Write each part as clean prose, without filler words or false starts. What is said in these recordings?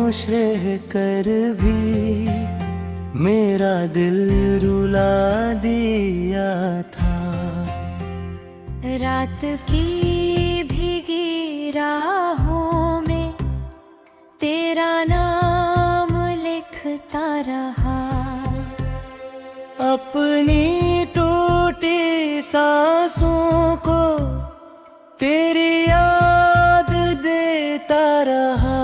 खामोश रह कर भी मेरा दिल रुला दिया था। रात की भीगी राहों में तेरा नाम लिखता रहा। अपनी टूटी सांसों को तेरी याद देता रहा।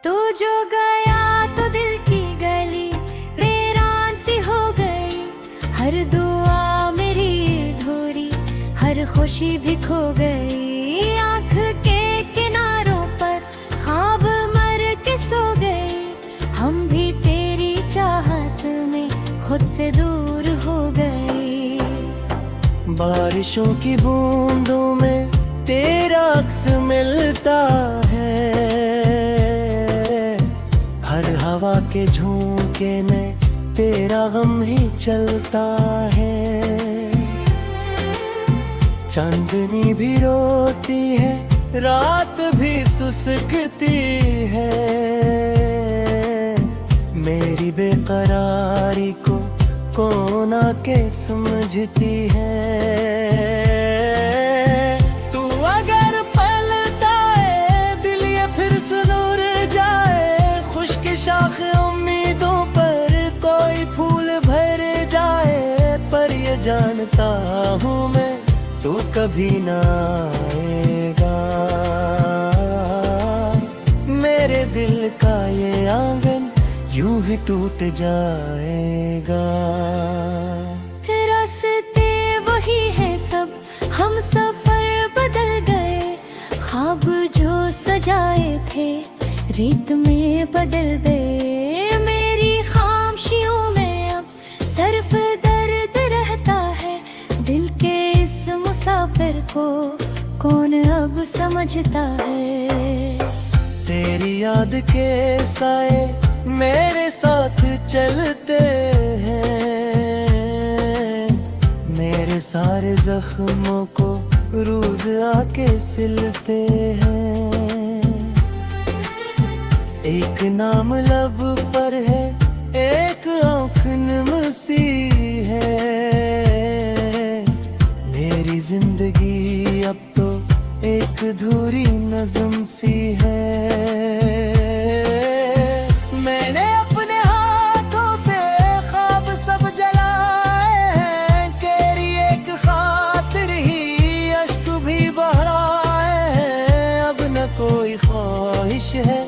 तू जो गया तो दिल की गली वीरान सी हो गई। हर दुआ मेरी अधूरी, हर खुशी भी खो गई। आँख के किनारों पर ख्वाब मर के सो गए। हम भी तेरी चाहत में खुद से दूर हो गए। बारिशों की बूंदों में तेरा अक्स मिलता है। हर हवा के झोंके में तेरा गम ही चलता है। चांदनी भी रोती है, रात भी सुसकती है। मेरी बेकरारी को कौन आके समझती है। तू अगर पलटा है दिल ये फिर सुनूर जाए। खुश्क शाख उम्मीदों पर कोई फूल भर जाए। पर ये जानता हूँ मैं तू कभी ना आएगा। मेरे दिल का ये आंगन यूं ही टूट जाएगा। रास्ते वही है सब, हम सफर बदल गए। ख्वाब जो सजाए थे रेत में बदल गए। मेरी खामोशियों में अब सिर्फ दर्द रहता है। दिल के इस मुसाफिर को कौन अब समझता है। तेरी याद के साए मेरे साथ चलते हैं। मेरे सारे जख्मों को रोज आके सिलते हैं। एक नाम लब पर है, एक आँख नम सी है। मेरी जिंदगी अब तो एक अधूरी नज़म सी है। मैंने अपने हाथों से ख्वाब सब जलाए हैं। तेरी एक खातिर ही अश्क भी बहाए हैं। अब न कोई ख्वाहिश है,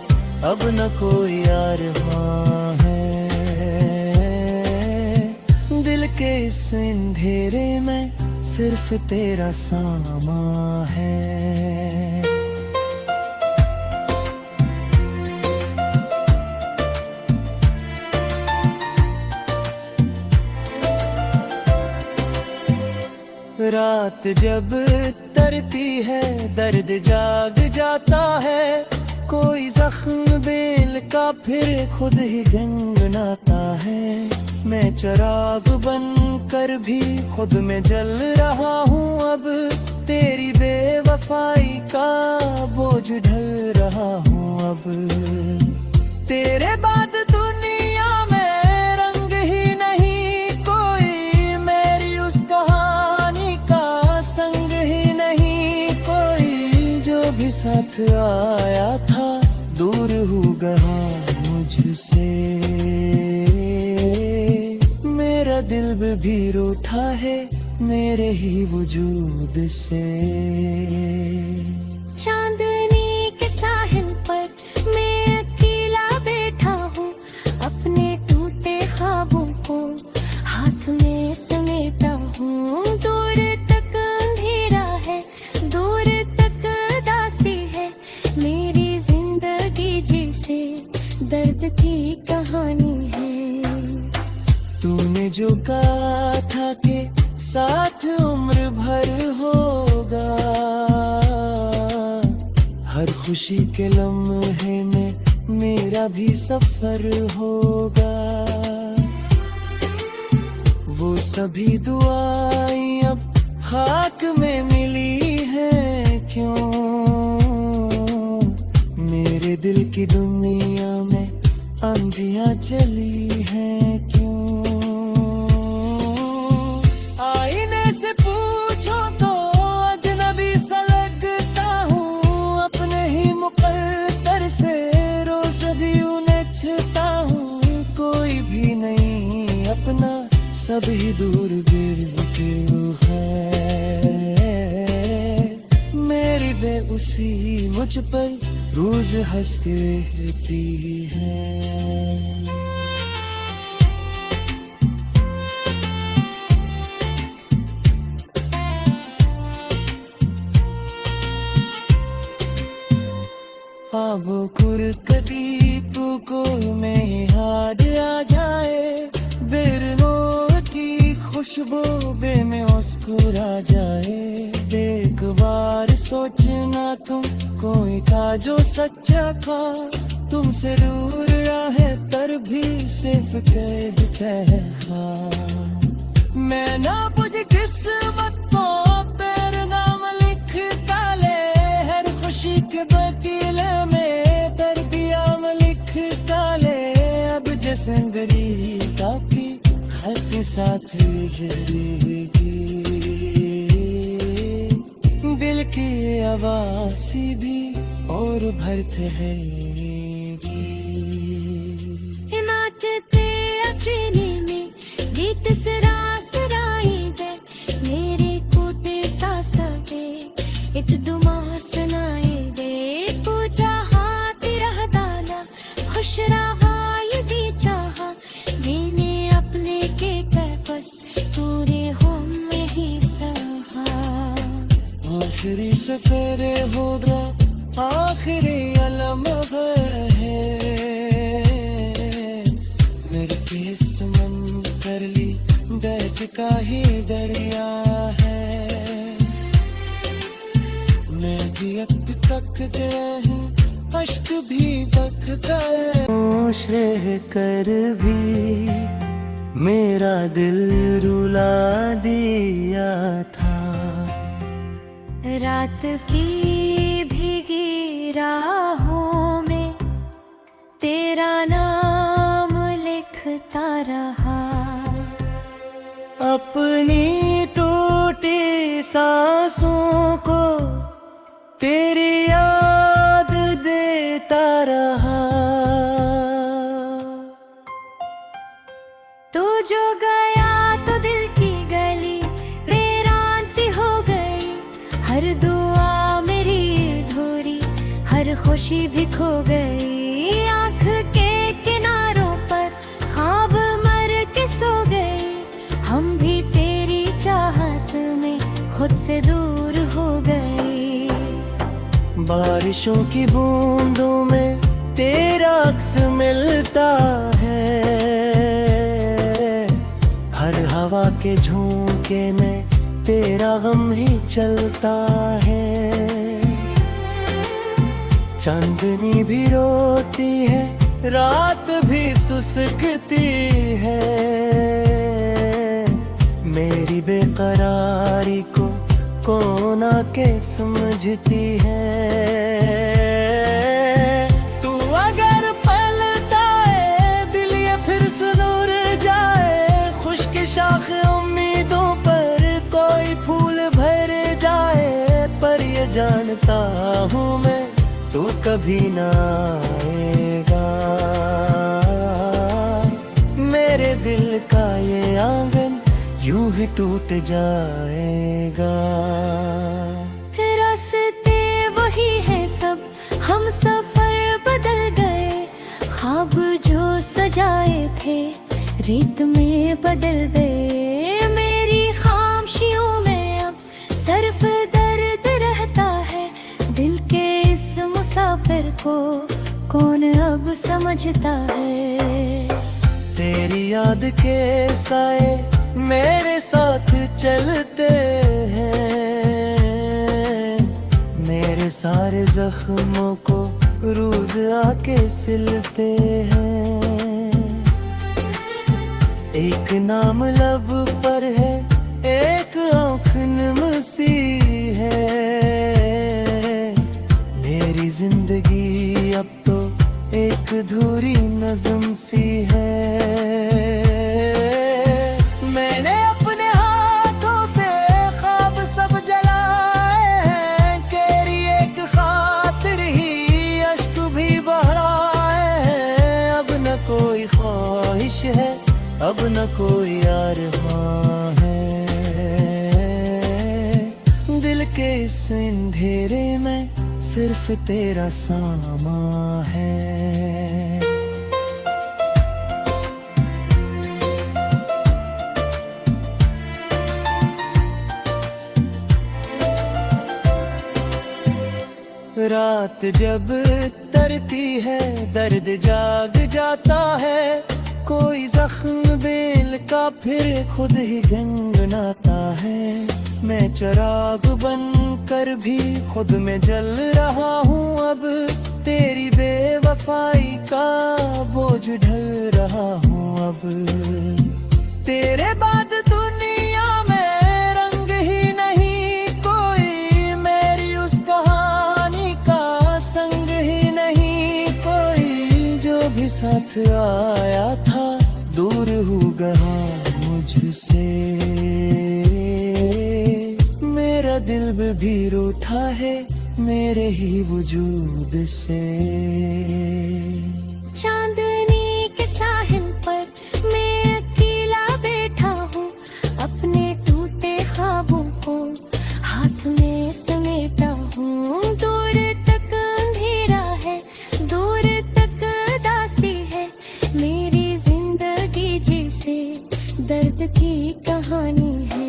अब न कोई अरमां है। दिल के इस अंधेरे में सिर्फ तेरा सामा है। रात जब तरती है दर्द जाग जाता है। कोई जख्म बेल का फिर खुद ही गनगनाता है। मैं चिराग बन कर भी खुद में जल रहा हूँ। अब तेरी बेवफाई का बोझ ढल रहा हूँ। अब तेरे बाद दुनिया में रंग ही नहीं कोई। मेरी उस कहानी का संग ही नहीं कोई। जो भी साथ आया था दूर हो गया मुझसे। मेरा दिल भी रूठा है मेरे ही वजूद से। चांदनी के साहिल पर मैं अकेला बैठा हूँ। अपने टूटे ख्वाबों को हाथ में समेटा हूँ। दूर तक अंधेरा है, दूर तक दासी है। मेरी जिंदगी जैसे दर्द की कहानी है। तूने जो कहा था कि साथ उम्र भर होगा। हर खुशी के लम्हे में मेरा भी सफर होगा। वो सभी दुआएं अब खाक में मिली हैं क्यों। की दुनिया में आंधियां चली हैं क्यों? आईने से पूछो तो अजनबी सा लगता हूँ, अपने ही मुकद्दर से रोज भी उलझता हूँ। कोई भी नहीं अपना, सभी दूर बिल्कुल है। मेरी बेबसी मुझ पर रोज हंस के रहती है। अब कुरकती को में हाथ आ जाए, बिरनों की खुशबू बे में मुस्कुरा जाए। एक बार सोचना तुम कोई का जो सच्चा था, तुमसे दूर रहे तर भी सिर्फ कैद कहा। मैं ना बुझ किस्मत को पैर नाम लिखता ले, हर खुशी के बदले में पर दिया लिखता ले। अब जैसे काफी खत के साथ जरेगी, दिल की आवाज़ी भी और भरते रहेगी। नाचते अचनी में गीत सरासराई दे, मेरे कोटे सासबे इत दुमा सुनाई दे। पूजा हाथ रह दाना खुश रहा यदि चाहा, मैंने अपने के बस पूरे हो में ही सहा। आखिरी सफर होगा, आखिरी अलम है। मेरे किस्मत कर ली दर्द का ही दरिया है। मैं भी अब तक गया हूँ, अश्क भी बकता है। खुश रह कर भी मेरा दिल रुला दिया था। रात की भीगी राहों में तेरा नाम लिखता रहा। अपनी टूटी सांसों को तेरी याद देता रहा। तू जो गया तो दिल की गली वीरान सी हो गई। हर दुआ मेरी अधूरी, हर खुशी भी खो गई। आँख के किनारों पर ख्वाब मर के सो गए। हम भी तेरी चाहत में खुद से दूर हो गए। बारिशों की बूंदों में तेरा अक्स मिलता है। हर हवा के झोंके में तेरा गम ही चलता है। चांदनी भी रोती है, रात भी सुसकती है। मेरी बेकरारी को कौन आके समझती है। तू अगर पलटा है दिल ये फिर सुनूर जाए। खुश्क शाख उम्मीदों पर कोई फूल भर जाए। पर ये जानता हूँ मैं तू कभी ना आएगा। मेरे दिल का ये आंगन यूं ही टूट जाएगा। रास्ते वही है सब, हम सफर बदल गए। ख्वाब जो सजाए थे रेत में बदल गए। मेरी खामोशियों में अब सिर्फ दर्द रहता है। दिल के इस मुसाफिर को कौन अब समझता है। तेरी याद के साए मेरे साथ चलते हैं। मेरे सारे जख्मों को रोज आके सिलते हैं। एक नाम लब पर है, एक आँख नम सी है। मेरी जिंदगी अब तो एक धुरी नज़्म सी है। मैंने अपने हाथों से ख्वाब सब जलाए हैं, तेरी एक खातिर ही अश्क भी बहाए हैं। अब न कोई ख्वाहिश है, अब न कोई अरमां है, दिल के इस अंधेरे में सिर्फ तेरा सामा है। रात जब तरती है दर्द जाग जाता है, कोई जख्म बेल का फिर खुद ही गनगनाता है। मैं चिराग बन कर भी खुद में जल रहा हूँ, अब तेरी बेवफाई का बोझ ढल रहा हूँ। अब तेरे बाद दुनिया में रंग ही नहीं कोई, मेरी उस कहानी का संग ही नहीं कोई। जो भी साथ आया था दूर हो गया मुझसे, मेरा दिल भी रूठा है मेरे ही वजूद से। चांदनी के साहिल पर मैं अकेला बैठा हूँ, अपने टूटे ख्वाबों को हाथ में समेटा हूँ। दूर तक अंधेरा है, दूर तक दासी है, मेरी जिंदगी जैसे दर्द की कहानी है।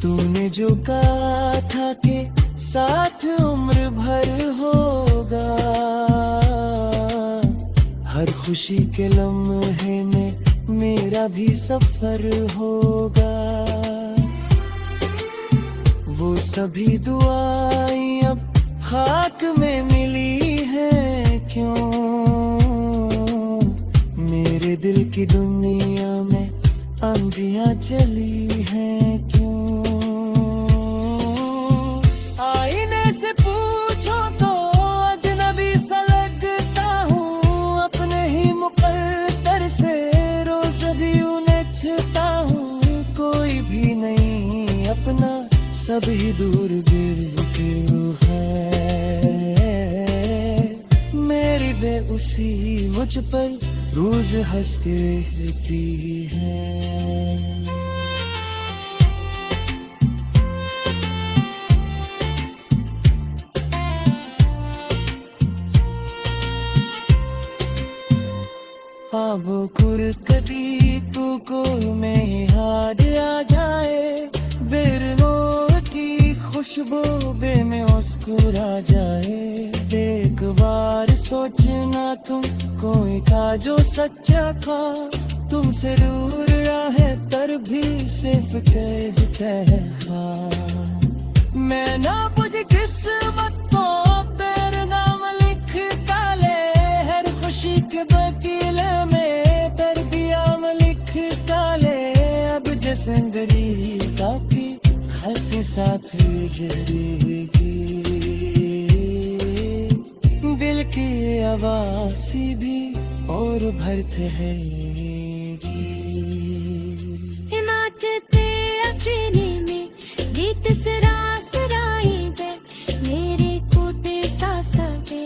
तूने जो कहा था कि साथ उम्र भर होगा, हर खुशी के लम्हे में मेरा भी सफर होगा। वो सभी दुआएं अब खाक में मिली है क्यों, मेरे दिल की दुनिया में आंधियां चली हैं क्यों। आईने से पूछो तो अजनबी सा लगता हूँ, अपने ही मुकद्दर से रोज भी उलझता हूँ। कोई भी नहीं अपना, सभी दूर बिल्कुल है। मेरी बेउसी मुझ पर रोज हंस के रहती है। अब कुरकती को में हार आ जाए, बिरनों की खुशबू बे में मुस्कुरा जाए। एक बार सोचना तुम कोई था जो सच्चा था, तुमसे दूर रहे तर भी सिर्फ कहता है। मैं ना बुझ किस्मत को तेरे नाम लिखता ले, हर खुशी के वकीले में तर दिया लिखता ले। अब जैसेंदरी काफी खत के साथ जरेगी, दिल की आवाज़ी भी और भरते है। नाचते अचेने में गीत सरासराई बे, मेरे कोते सासबे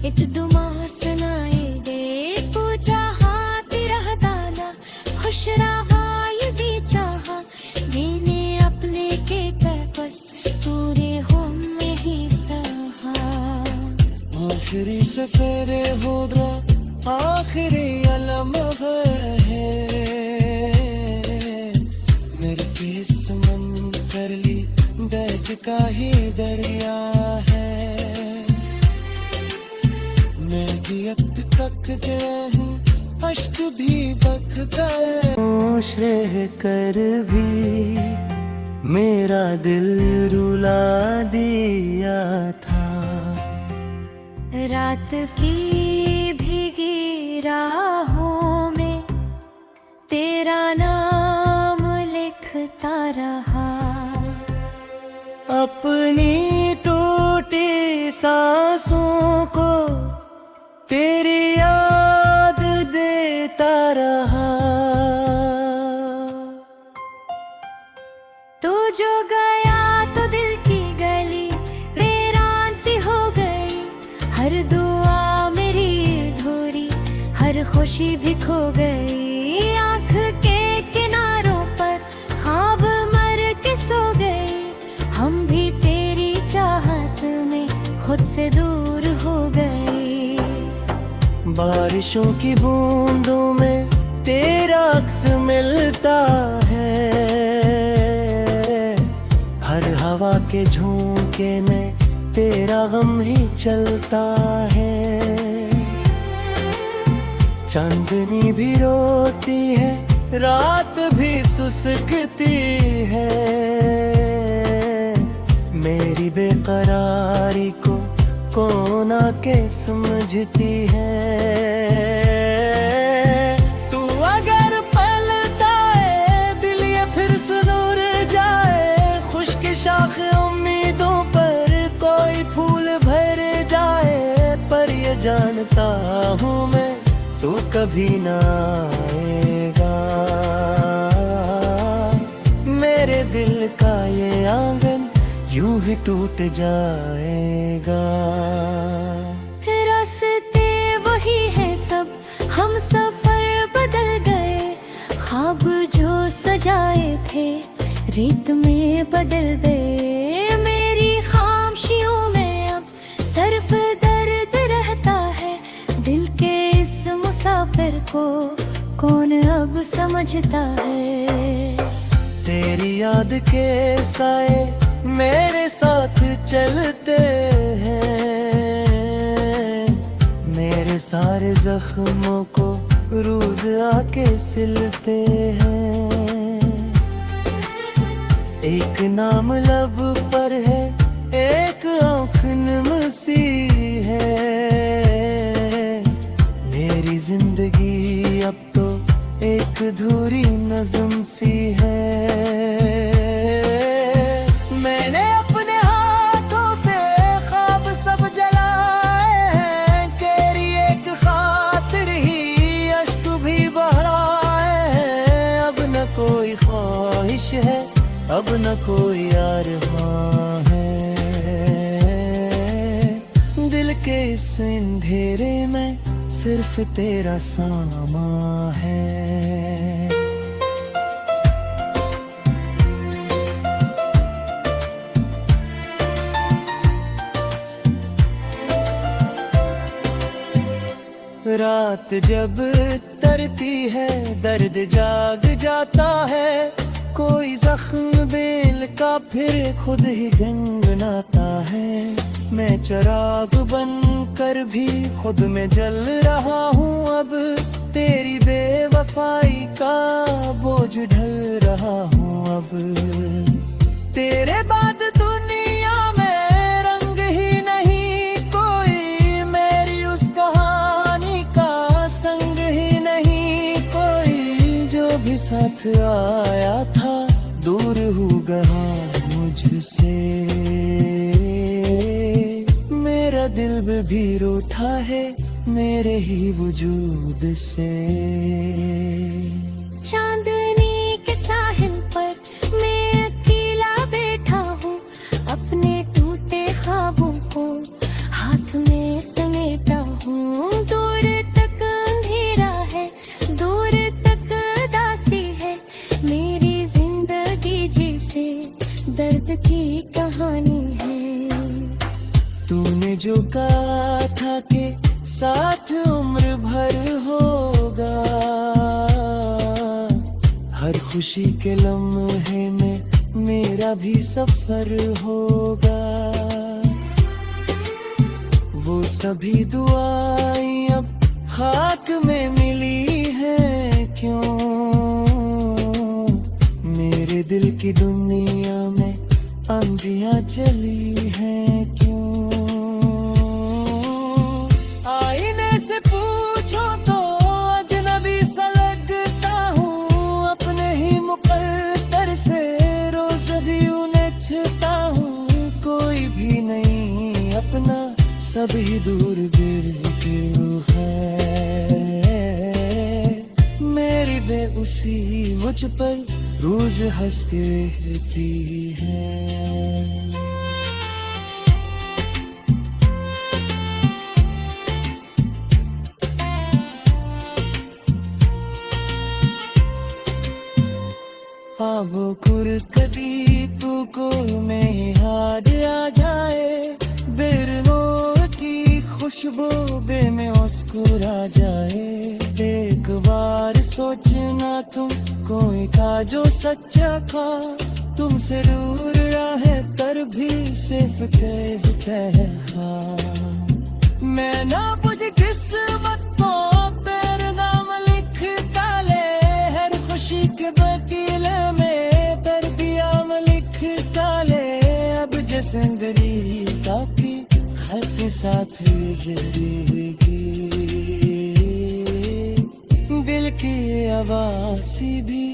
इत दुमा सुनाए दे। पूजा हाथ रह दाना खुश रहा ये दी चाहा, मैंने अपने के बस पूरे हो में ही सहा। आखिरी सफर होगा आखिरी अलम है, मेरे पे समंदर ली दर्द का ही दरिया है। मैं भी अब तक गया हूँ, अश्क भी बक गए। खुश रह कर भी मेरा दिल रुला दिया था। रात की भीगी राहों में तेरा नाम लिखता रहा, अपनी टूटी सांसों को तेरी याद देता रहा। तू जो गया तो दिल की गली वीरान सी हो गई, हर दुआ मेरी अधूरी, हर खुशी भी खो गई। आँख के किनारों पर ख्वाब मर के सो गए, हम भी तेरी चाहत में खुद से दूर हो गए। बारिशों की बूंदों में तेरा अक्स मिलता है, हर हवा के झोंके में तेरा गम ही चलता है। चांदनी भी रोती है, रात भी सुसकती है, मेरी बेकरारी को कौन आके समझती है। तू अगर पलटा है दिल ये फिर सुनूर जाए, खुश्क शाख उम्मीदों पर कोई फूल भर जाए। पर ये जानता हूँ मैं तू कभी ना आएगा, मेरे दिल का ये आंगन यूं ही टूट जाएगा। रास्ते वही हैं सब, हम सफर बदल गए, ख्वाब जो सजाए थे रेत में बदल गए। मेरी खामोशियों में अब सिर्फ दर्द रहता है, दिल के इस मुसाफिर को कौन अब समझता है। तेरी याद के साए मेरे साथ चलते हैं, मेरे सारे जख्मों को रोज आके सिलते हैं। एक नाम लब पर है, एक आँख नम सी है, मेरी जिंदगी अब तो एक अधूरी नज़म सी है। मैंने अपने हाथों से ख्वाब सब जलाए हैं, तेरी एक खातिर ही अश्क भी बहाए हैं। अब न कोई ख्वाहिश है, अब न कोई अरमां है, दिल के इस अंधेरे में सिर्फ तेरा सामा है। रात जब तरती है दर्द जाग जाता है, कोई जख्म बेल का फिर खुद ही गनगनाता है। मैं चिराग बन कर भी खुद में जल रहा हूँ, अब तेरी बेवफाई का बोझ ढल रहा हूँ। अब तेरे बाद दुनिया में रंग ही नहीं कोई, मेरी उस कहानी का संग ही नहीं कोई। जो भी साथ आया था दूर हो गया मुझसे, मेरा दिल भी रूठा है मेरे ही वजूद से। चांदनी के साहिल पर मैं अकेला बैठा हूँ, अपने टूटे ख्वाबों को हाथ में समेटा हूँ। दूर तक अंधेरा है, दूर तक दासी है, मेरी जिंदगी जैसे दर्द की कहानी है। तूने जो कहा था कि साथ उम्र भर होगा, हर खुशी के लम्हे में मेरा भी सफर होगा। वो सभी दुआएं अब खाक में मिली है क्यों, मेरे दिल की दुनिया में आंधियां चली हैं क्यों। आईने से पूछो तो अजनबी सा लगता हूँ, अपने ही मुकद्दर से रोज भी उलझता हूँ। कोई भी नहीं अपना, सभी दूर गिर के वे उसी मुझ पर रोज हंसती रहती है। वो कुर कदी तू को में हार आ जाए, बिरनो की खुशबू बे में मुस्कुरा जाए। एक बार सोचना तुम कोई का जो सच्चा था, तुमसे दूर रहे पर भी सिर्फ कहता है हाँ। मैं ना बुझ किस्मत को तेरे नाम लिखता ले, हर खुशी के वकीले में संगड़ी काफी खत के साथ जरेगी, दिल की आवाज़ी भी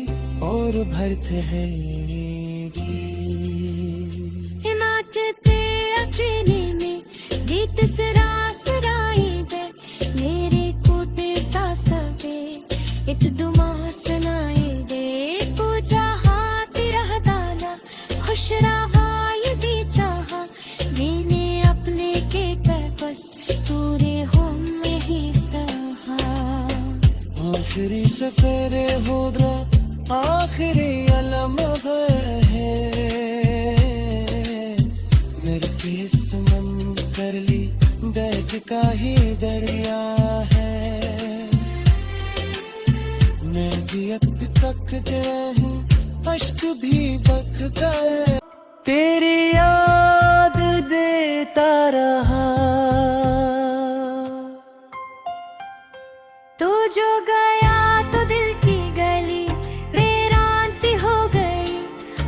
और भरते रहेगी। नाचते अचेने में गीत सरासराई दे, मेरे कोते सासवे इत दुमा सुनाई दे। पूजा हाथ रह दाना खुश रहा चाहा, मैंने अपने के बस पूरे हो में ही सहा। आखिरी सफर होगा आखिरी अलम है, मेरे किस्मत कर ली दर्द का ही दरिया है। मैं भी अब तक हूँ अश्क भी बकता है, तेरी याद देता रहा। तू जो गया तो दिल की गली वीरान सी हो गई,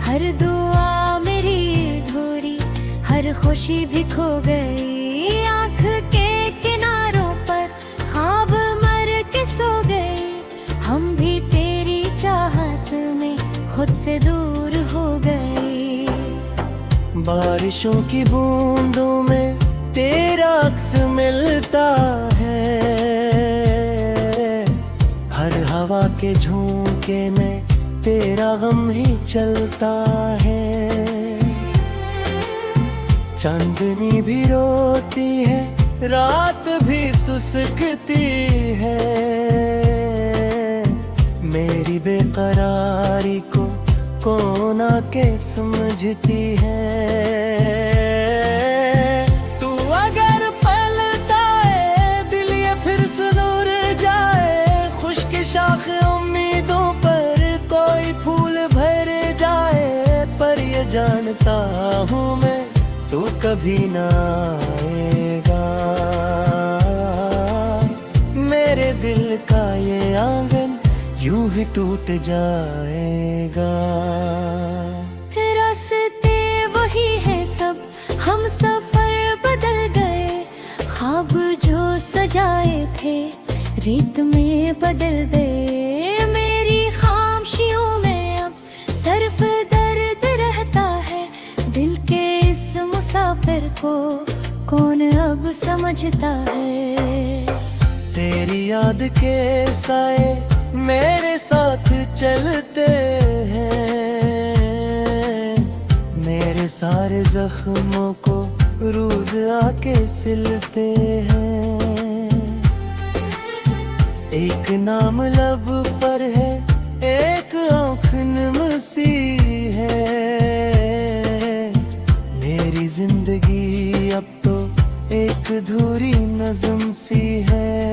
हर दुआ मेरी अधूरी, हर खुशी भी खो गई। आँख के किनारों पर ख्वाब मर के सो गए, हम भी तेरी चाहत में खुद से दूर हो गए। बारिशों की बूंदों में तेरा अक्स मिलता है, हर हवा के झोंके में तेरा गम ही चलता है। चांदनी भी रोती है, रात भी सुसकती है, मेरी बेकरारी को कौन आके समझती है। तू अगर पलटा है दिल ये फिर सुनूर जाए, खुश्क शाख उम्मीदों पर कोई फूल भर जाए। पर ये जानता हूँ मैं तू कभी ना आएगा, मेरे दिल का ये आंगन यूं ही टूट जाएगा। रास्ते वही है सब, हम सफर बदल गए, ख्वाब जो सजाए थे रेत में बदल गए। मेरी खामोशियों में अब सिर्फ दर्द रहता है, दिल के इस मुसाफिर को कौन अब समझता है। तेरी याद के साए मेरे साथ चलते हैं, मेरे सारे जख्मों को रोज आके सिलते हैं। एक नाम लब पर है, एक आँख नम सी है, मेरी जिंदगी अब तो एक अधूरी नज़्म सी है।